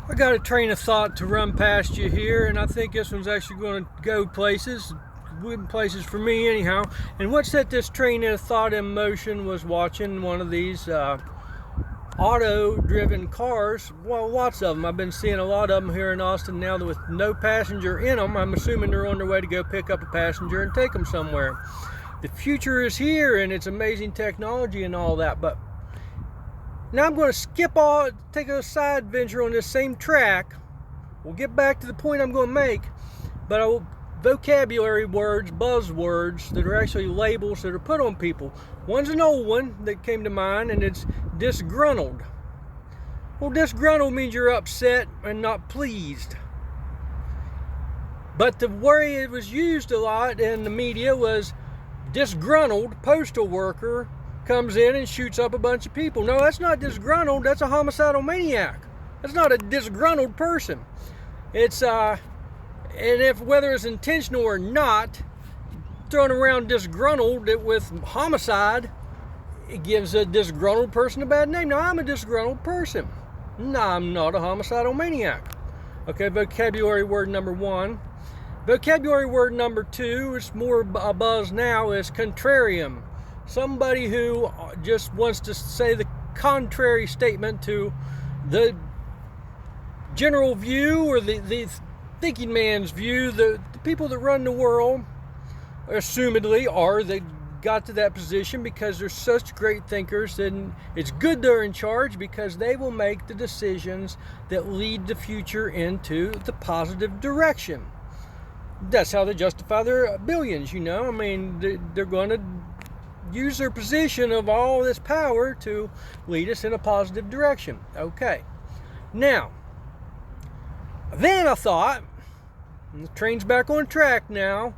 I got a train of thought to run past you here, and I think this one's actually going to go places, wooden places for me anyhow. And what set this train of thought in motion was watching one of these auto-driven cars. Well, lots of them. I've been seeing a lot of them here in Austin now with no passenger in them. I'm assuming they're on their way to go pick up a passenger and take them somewhere. The future is here, and it's amazing technology and all that, but now I'm going to take a side venture on this same track. We'll get back to the point I'm going to make, but vocabulary words, buzzwords that are actually labels that are put on people. One's an old one that came to mind, and it's disgruntled. Well, disgruntled means you're upset and not pleased. But the way it was used a lot in the media was disgruntled postal worker comes in and shoots up a bunch of people. No, that's not disgruntled. That's a homicidal maniac. That's not a disgruntled person. It's and if whether it's intentional or not, throwing around disgruntled with homicide, it gives a disgruntled person a bad name. Now, I'm a disgruntled person. No, I'm not a homicidal maniac. Okay, vocabulary word number one. Vocabulary word number two, it's more a buzz now, is contrarian. Somebody who just wants to say the contrary statement to the general view or the thinking man's view. The people that run the world, assumedly, they got to that position because they're such great thinkers, and it's good they're in charge because they will make the decisions that lead the future into the positive direction. That's how they justify their billions, you know. I mean, they're going to use their position of all this power to lead us in a positive direction. Okay. Now, then I thought, and the train's back on track now,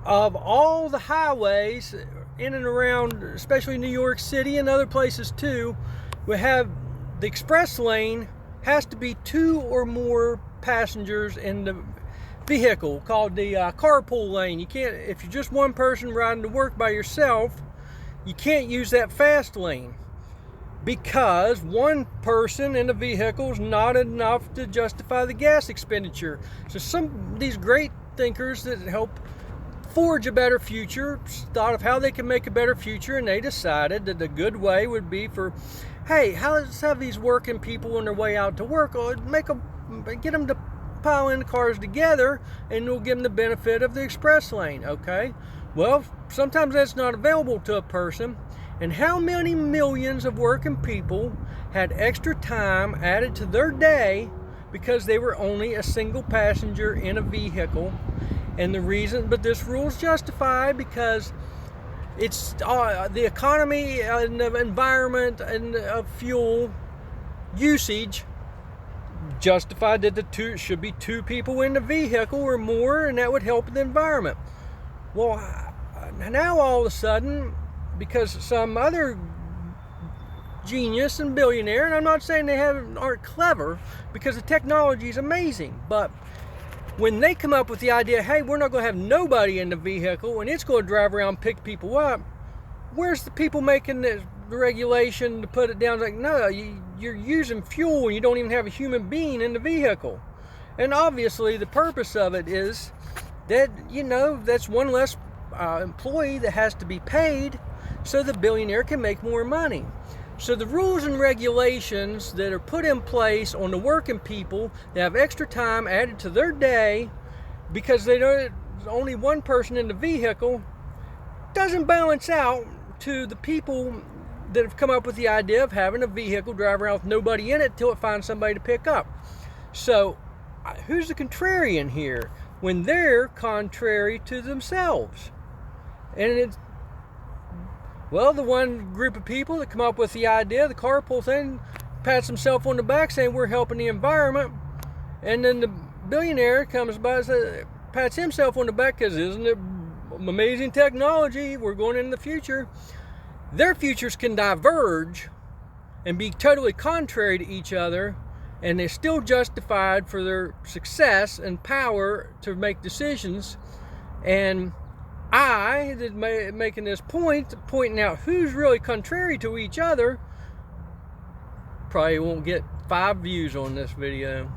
of all the highways in and around, especially New York City and other places too, we have the express lane has to be 2 or more passengers in the vehicle, called the carpool lane. You can't, if you're just one person riding to work by yourself, you can't use that fast lane because one person in the vehicle is not enough to justify the gas expenditure. So some of these great thinkers that help forge a better future thought of how they can make a better future, and they decided that the good way would be for, hey, let's have these working people on their way out to work, or get them to pile in the cars together, and we'll give them the benefit of the express lane. Okay, well, sometimes that's not available to a person. And how many millions of working people had extra time added to their day because they were only a single passenger in a vehicle? And the reason, but this rule is justified because it's the economy and the environment and fuel usage justified that should be 2 people in the vehicle or more, and that would help the environment. Well, now all of a sudden, because some other genius and billionaire, and I'm not saying they aren't clever, because the technology is amazing, but when they come up with the idea, hey, we're not going to have nobody in the vehicle and it's going to drive around and pick people up, where's the people making the regulation to put it down? It's like, no, you're using fuel and you don't even have a human being in the vehicle. And obviously the purpose of it is that, that's one less employee that has to be paid so the billionaire can make more money. So the rules and regulations that are put in place on the working people that have extra time added to their day because there's only one person in the vehicle doesn't balance out to the people that have come up with the idea of having a vehicle drive around with nobody in it till it finds somebody to pick up. So who's the contrarian here when they're contrary to themselves? And it's, well, the one group of people that come up with the idea, the carpool thing, pats himself on the back saying we're helping the environment, and then the billionaire comes by and says, pats himself on the back because isn't it amazing technology, we're going into the future. Their futures can diverge and be totally contrary to each other, and they're still justified for their success and power to make decisions. And I, that making this point, pointing out who's really contrary to each other, probably won't get 5 views on this video.